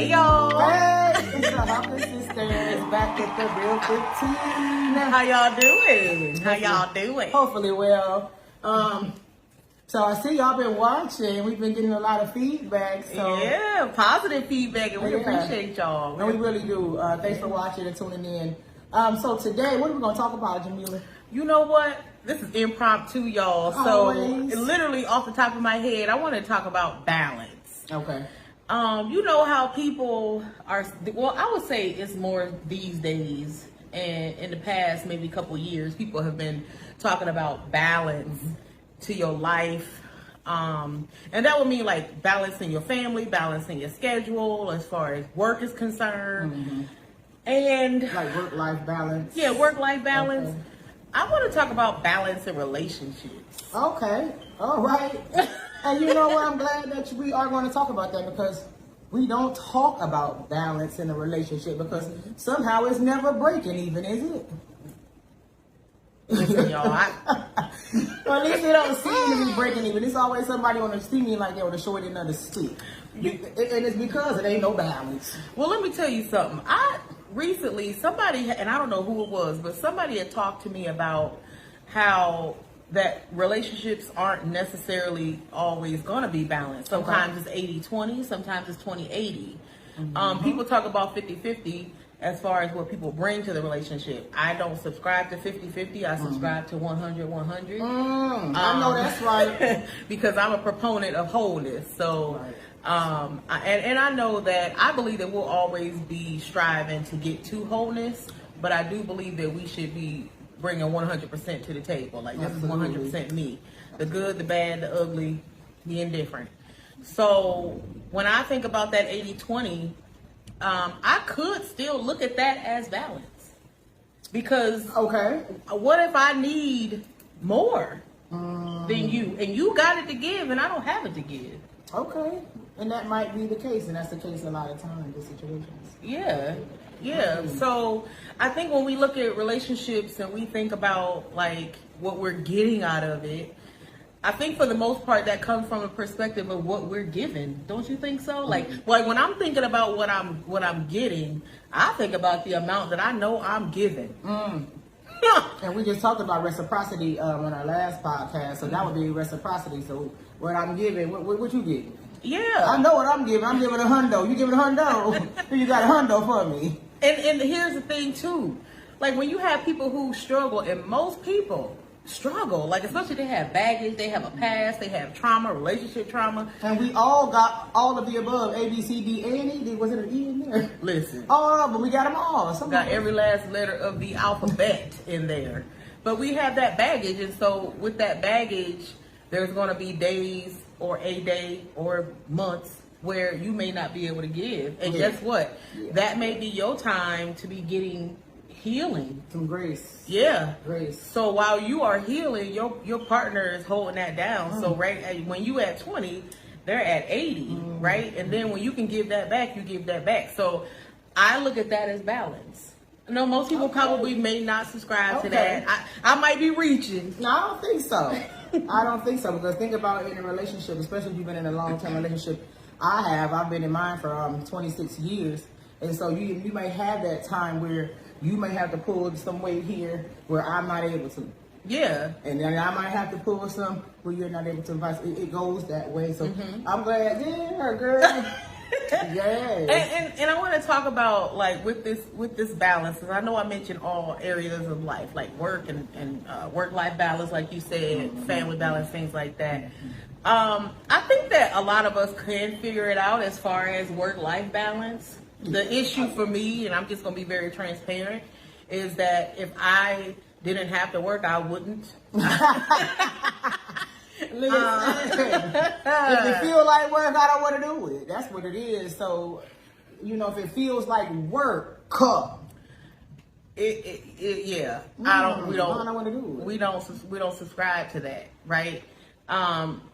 Hey y'all. Hey, it's the Hawkins sisters back at the Real 15. How y'all doing? How y'all doing? Hopefully well. So I see y'all been watching. We've been getting a lot of feedback. So Yeah, positive feedback, and we appreciate y'all. No, we really do. Thanks for watching and tuning in. So today, what are we going to talk about, Jamila? You know what? This is impromptu, y'all. Always. So literally off the top of my head, I want to talk about balance. Okay. You know how people are, well, I would say it's more these days, and in the past maybe a couple years, people have been talking about balance to your life. And that would mean like balancing your family, balancing your schedule as far as work is concerned. And like work-life balance. Yeah, work-life balance. Okay. I want to talk about balance in relationships. Okay. All right. And you know what? I'm glad that we are going to talk about that, because we don't talk about balance in a relationship, because somehow it's never breaking even, is it? Listen, y'all, Well, at least it don't seem to be breaking even. It's always somebody on the see me like they on the short end of the stick. And it's because it ain't no balance. Well, let me tell you something. Recently, somebody, and I don't know who it was, but somebody had talked to me about how that relationships aren't necessarily always going to be balanced. Sometimes it's 80-20, sometimes it's 20-80. People talk about 50-50 as far as what people bring to the relationship. I don't subscribe to 50-50. I subscribe to 100-100. I know that's right. Because I'm a proponent of wholeness. So, and I know that I believe that we'll always be striving to get to wholeness, but I do believe that we should be bringing 100% to the table. Like, this is 100% me. The good, the bad, the ugly, the indifferent. So when I think about that 80-20, I could still look at that as balance. Because what if I need more than you, and you got it to give and I don't have it to give? Okay. And that might be the case, and that's the case a lot of times in situations. Yeah. So I think when we look at relationships and we think about like what we're getting out of it, I think for the most part that comes from a perspective of what we're given. Don't you think so? Like when I'm thinking about what I'm getting, I think about the amount that I know I'm given. And we just talked about reciprocity on our last podcast, so that would be reciprocity. So what I'm giving, what you getting? Yeah, I know what I'm giving. I'm giving a hundo. You giving a hundo? You got a hundo for me. And here's the thing too, like when you have people who struggle, and most people struggle, like especially they have baggage, they have a past, they have trauma, relationship trauma, and we all got all of the above: A, B, C, D, A, and E. Was it an E in there? Listen, but we got them all. Got every last letter of the alphabet in there, but we have that baggage, and so with that baggage, there's going to be days or a day or months where you may not be able to give, and guess what? That may be your time to be getting healing, some grace. Grace. So while you are healing, your partner is holding that down. So when you at 20, they're at 80, right? And then when you can give that back, you give that back. So I look at that as balance. No, most people probably may not subscribe to that. I might be reaching. No, I don't think so. I don't think so, because think about it in a relationship, especially if you've been in a long-term relationship. I've been in mine for 26 years, and so you may have that time where you may have to pull some weight here where I'm not able to. Yeah. And then I might have to pull some where you're not able to. It goes that way. So I'm glad. Yeah, girl. Yes. And I want to talk about like with this balance, because I know I mentioned all areas of life, like work and work-life balance, like you said, family balance, things like that. I think that a lot of us can figure it out as far as work-life balance. The issue for me, and I'm just going to be very transparent, is that if I didn't have to work, I wouldn't. Listen, if it feel like work, I don't want to do it. That's what it is. So, if it feels like work, yeah. We don't want to do it. We don't subscribe to that, right?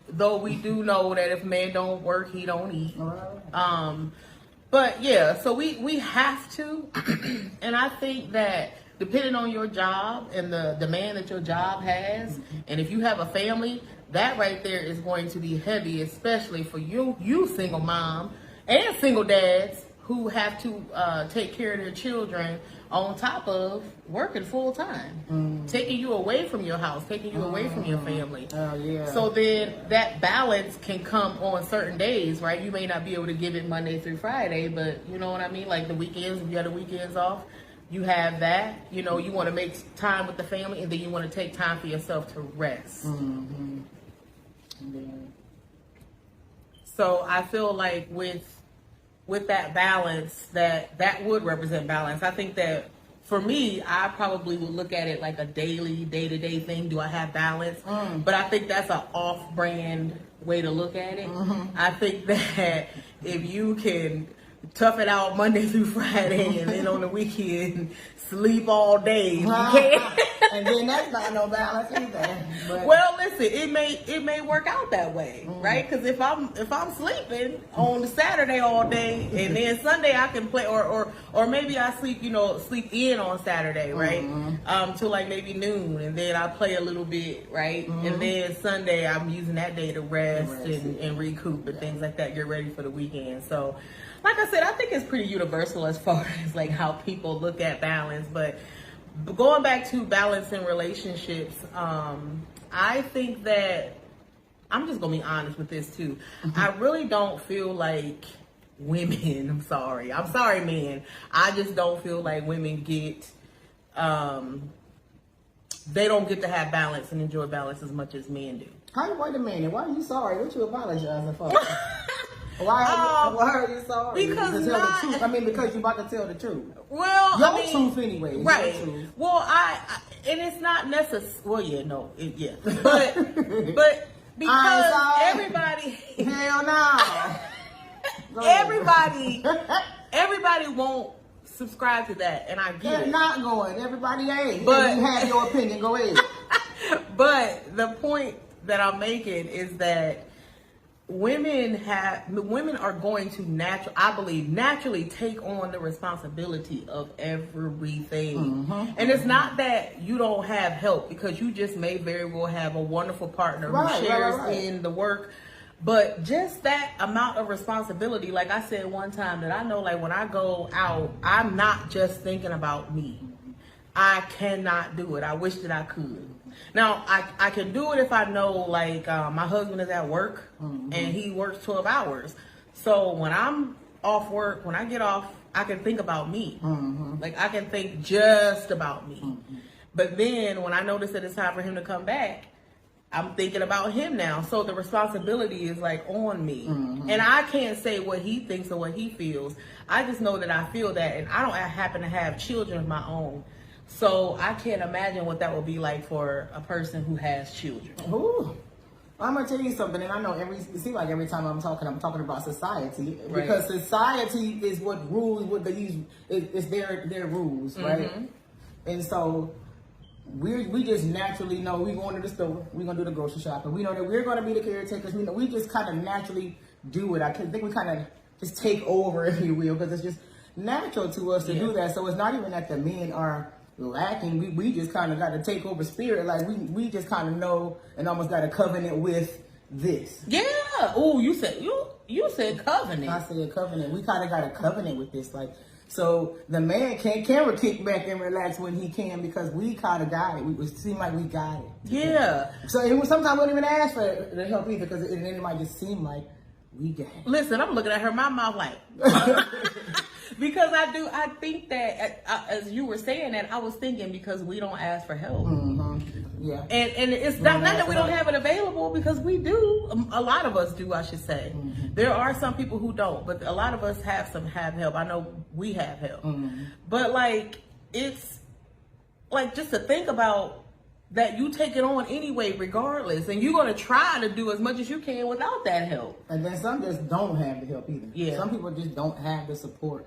Though we do know that if man don't work, he don't eat. But yeah, so we have to, and I think that depending on your job and the demand that your job has, and if you have a family, that right there is going to be heavy, especially for you single mom and single dads who have to take care of their children on top of working full time, taking you away from your house, taking you away from your family. Oh, yeah. So then that balance can come on certain days, right? You may not be able to give it Monday through Friday, but you know what I mean? Like the weekends, if you have the weekends off, you have that. You know, you want to make time with the family, and then you want to take time for yourself to rest. Mm-hmm. Yeah. So I feel like with that balance, that would represent balance. I think that for me, I probably would look at it like a daily, day-to-day thing. Do I have balance? But I think that's an off-brand way to look at it. I think that if you can tough it out Monday through Friday and then on the weekend sleep all day, you can. And then that's not no balance either. But. Well, listen, it may work out that way, right? Because if I'm sleeping on the Saturday all day and then Sunday I can play, or maybe I sleep in on Saturday, right? Till like maybe noon, and then I play a little bit, right? And then Sunday I'm using that day to rest and recoup and things like that, get ready for the weekend. So, like I said, I think it's pretty universal as far as like how people look at balance. But going back to balance in relationships, I think that I'm just gonna be honest with this too. I really don't feel like women. I'm sorry, men. I just don't feel like women get. They don't get to have balance and enjoy balance as much as men do. Wait a minute. Why are you sorry? What you apologizing for? Why are you sorry? Because to tell the truth. I mean, because you're about to tell the truth. Well, your truth anyway. Right. Your truth. Well, and it's not necessary. Well, yeah, no, but because everybody. Hell no. everybody won't subscribe to that, and I get They're it. not going. Everybody ain't. But you have your opinion. Go ahead. But the point that I'm making is that women are going to naturally take on the responsibility of everything. And it's not that you don't have help, because you just may very well have a wonderful partner who shares in the work. But just that amount of responsibility, like I said one time, that I know, like when I go out, I'm not just thinking about me. I cannot do it. I wish that I could. Now, I can do it if I know, like, my husband is at work and he works 12 hours. So when I'm off work, when I get off, I can think about me. Like, I can think just about me. But then when I notice that it's time for him to come back, I'm thinking about him now. So the responsibility is like on me. And I can't say what he thinks or what he feels. I just know that I feel that, and I don't happen to have children of my own. So I can't imagine what that would be like for a person who has children. Ooh. I'm gonna tell you something, and I know it seems like every time I'm talking about society, because society is what rules, what they use. It's their rules, right? And so we just naturally know we're going to the store, we're gonna do the grocery shopping. We know that we're gonna be the caretakers. We just kind of naturally do it. I think we kind of just take over, if you will, because it's just natural to us to do that. So it's not even that the men are lacking. We just kind of got to take over spirit. Like we just kind of know and almost got a covenant with this. Yeah. Oh, you said covenant. I said covenant. We kind of got a covenant with this. Like, so the man can kick back and relax when he can, because we kind of got it. It seemed like we got it. Yeah. So sometimes we don't even ask for the help either, because it might just seem like we got it. Listen, I'm looking at her, my mouth like. Because I think that, as you were saying that, I was thinking because we don't ask for help. Yeah. And it's not that we don't have it available, because we do. A lot of us do, I should say. There are some people who don't, but a lot of us have help. I know we have help. But like, it's like, just to think about that, you take it on anyway, regardless, and you're going to try to do as much as you can without that help. And then some just don't have the help either. Yeah. Some people just don't have the support,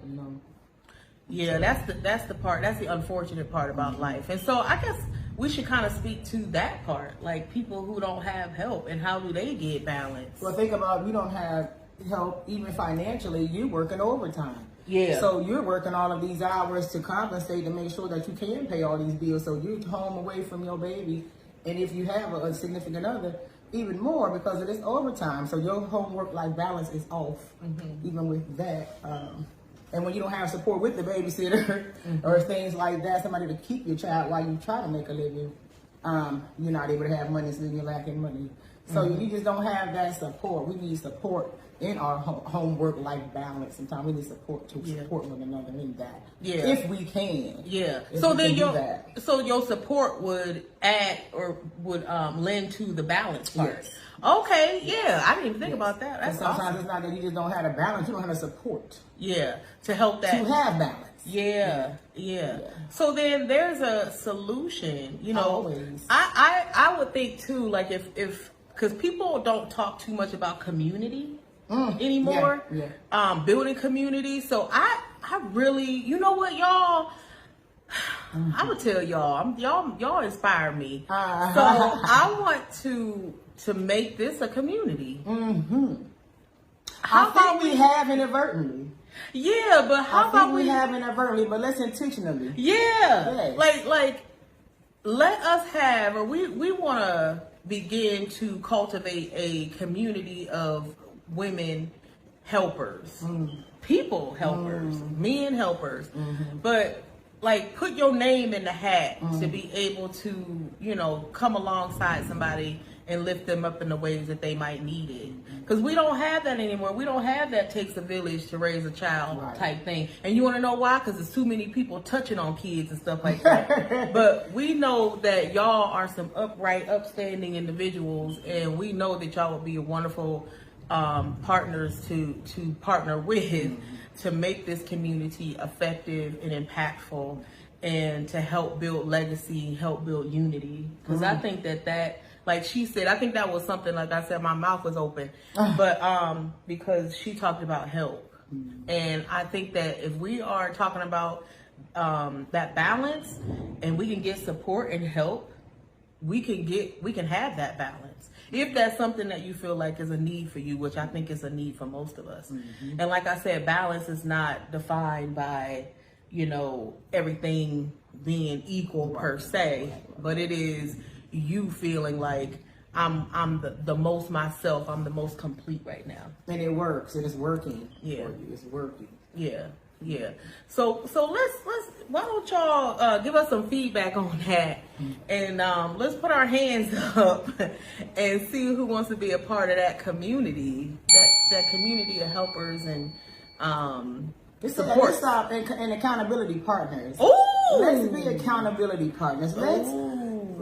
Yeah, that's the unfortunate part about life. And so I guess we should kind of speak to that part, like people who don't have help, and how do they get balance? Well, think about, you don't have help even financially, you're working overtime. Yeah. So you're working all of these hours to compensate, to make sure that you can pay all these bills. So you're home away from your baby. And if you have a significant other, even more, because of this overtime. So your home work-life balance is off, even with that. And when you don't have support with the babysitter or things like that, somebody to keep your child while you try to make a living, you're not able to have money, so then you're lacking money. So you just don't have that support. We need support in our home work-life balance. Sometimes we need support to support one another in that. Yeah. If we can. Yeah. If so we then your support would add or would lend to the balance part. Yes. Okay, yeah. I didn't even think about that. That's sometimes awesome. it's not that you just don't have a balance, you don't have a support. Yeah. To help that. To have balance. Yeah. So then there's a solution, you know. Always. I would think too, like if because people don't talk too much about community anymore. Building community. So I really, you know what, y'all, I'm gonna tell y'all, y'all inspire me. So I want to make this a community. I think we have inadvertently. Yeah, but how about we have inadvertently, but let's intentionally. Yeah. Like let us have, or we want to begin to cultivate a community of women helpers, people helpers, men helpers. But like, put your name in the hat to be able to, you know, come alongside somebody and lift them up in the ways that they might need it. Because we don't have that anymore. We don't have that takes a village to raise a child type thing. And you want to know why? Because there's too many people touching on kids and stuff like that. But we know that y'all are some upright, upstanding individuals, and we know that y'all will be a wonderful partners to partner with to make this community effective and impactful, and to help build legacy, help build unity. Because I think that like she said, I think that was something, like I said, my mouth was open, but because she talked about help. And I think that if we are talking about that balance, and we can get support and help, we can have that balance. If that's something that you feel like is a need for you, which I think is a need for most of us. And like I said, balance is not defined by, you know, everything being equal per se, but it is you feeling like I'm the most myself, I'm the most complete right now. And it works, and it's working. Yeah. For you. It's working. Yeah. So let's why don't y'all give us some feedback on that, and let's put our hands up and see who wants to be a part of that community, that community of helpers and support. And accountability partners. Ooh! Let's be accountability partners.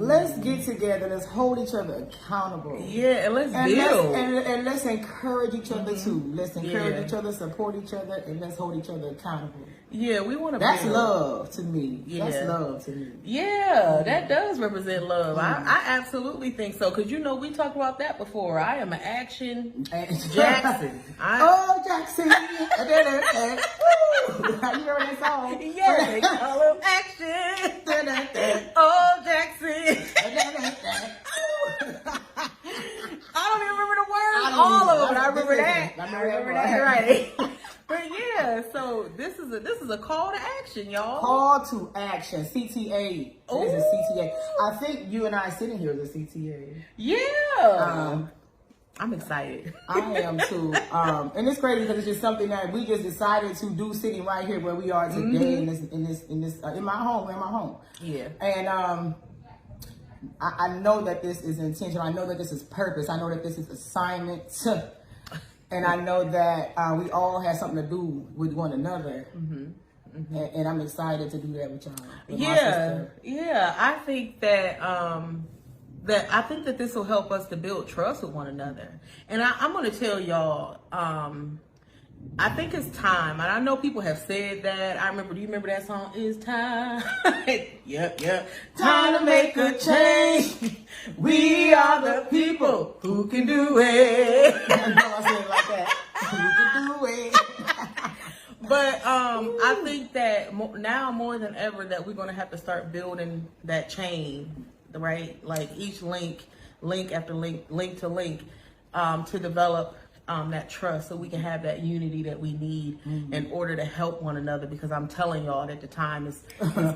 Let's get together. Let's hold each other accountable. Yeah, and let's build. And let's encourage each other too. Let's encourage each other, support each other, and let's hold each other accountable. Yeah, we want to. That's love to me. Yeah. That's love to me. Yeah, that does represent love. I absolutely think so. Because, you know, we talked about that before. I am an action Jackson. Jackson. You remember that song? Yeah, they call him action. Jackson. I don't even remember the words. All of it. I remember that. I remember that. Right. But yeah, so this is a call to action, y'all. Call to action, CTA. It is a CTA. I think you and I sitting here is a CTA. Yeah. I'm excited. I am too. And it's crazy because it's just something that we just decided to do, sitting right here where we are today in my home. Yeah. And I know that this is intentional. I know that this is purpose. I know that this is assignment. And I know that we all have something to do with one another. And I'm excited to do that with y'all. Yeah. I think that this will help us to build trust with one another. And I'm going to tell y'all, I think it's time. And I know people have said that. Do you remember that song? It's time. Yep. Time to make a change. We are the people who can do it. I know I said it like that. Who can do it. But I think that now more than ever that we're going to have to start building that chain, right? Like each link after link to link, to develop that trust, so we can have that unity that we need in order to help one another. Because I'm telling y'all that the time is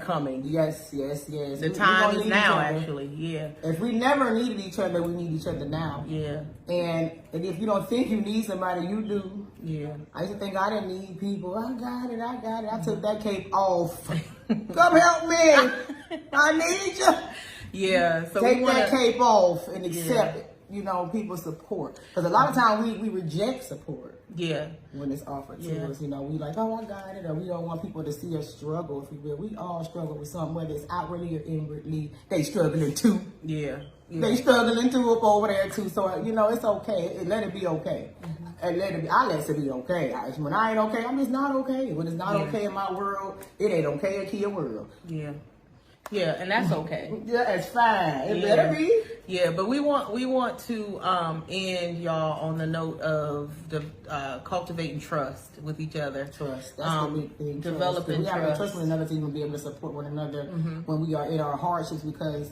coming. Yes. The time is now, actually. Yeah. If we never needed each other, we need each other now. Yeah. And if you don't think you need somebody, you do. Yeah. I used to think I didn't need people. I got it. I took that cape off. Come help me. I need you. Yeah. So take that cape off and accept it. You know, people's support. Because a lot of times we reject support. Yeah. When it's offered to us, you know, we like, oh, I got it, or we don't want people to see us struggle, if you will. We all struggle with something, whether it's outwardly or inwardly. They struggling too. Yeah. They struggling too up over there too. So, you know, it's okay. And let it be okay. And let it be, I let it be okay. When I ain't okay, I'm just not okay. When it's not okay in my world, it ain't okay in your world. Yeah. Yeah, and that's okay. Yeah, it's fine. It better be. Yeah, but we want to end y'all on the note of the cultivating trust with each other. Trust. That's the big thing. Developing we have to trust trust one another to even be able to support one another when we are in our hardships, because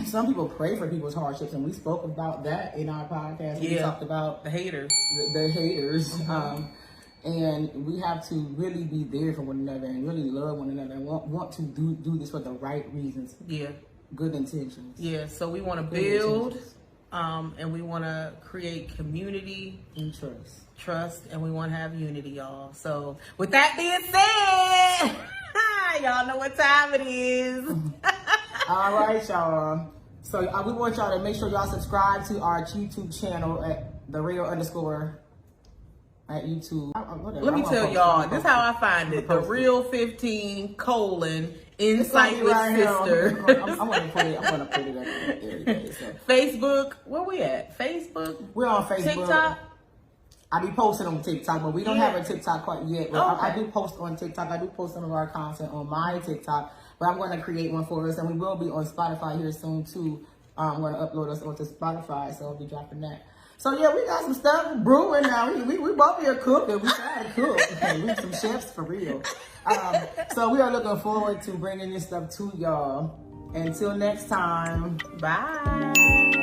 some people pray for people's hardships, and we spoke about that in our podcast. We talked about the haters. The haters. And we have to really be there for one another and really love one another and want to do this for the right reasons. Yeah. Good intentions. Yeah, so we want to build and we want to create community and trust, and we want to have unity, y'all. So with that being said, y'all know what time it is. All right, y'all. So we want y'all to make sure y'all subscribe to our YouTube channel at @TheReal_ at YouTube. Let me tell y'all, this is how I find it. The Real 15 : Insight with Sister. I'm gonna put it up there. So. Facebook, where we at? Facebook? We're on Facebook. TikTok? I be posting on TikTok, but we don't have a TikTok quite yet. But I do post on TikTok. I do post some of our content on my TikTok, but I'm going to create one for us, and we will be on Spotify here soon too. I'm going to upload us onto Spotify, so I'll be dropping that. So yeah, we got some stuff brewing now. We both here cooking. We try to cook. Okay, we some chefs for real. So we are looking forward to bringing this stuff to y'all. Until next time, bye.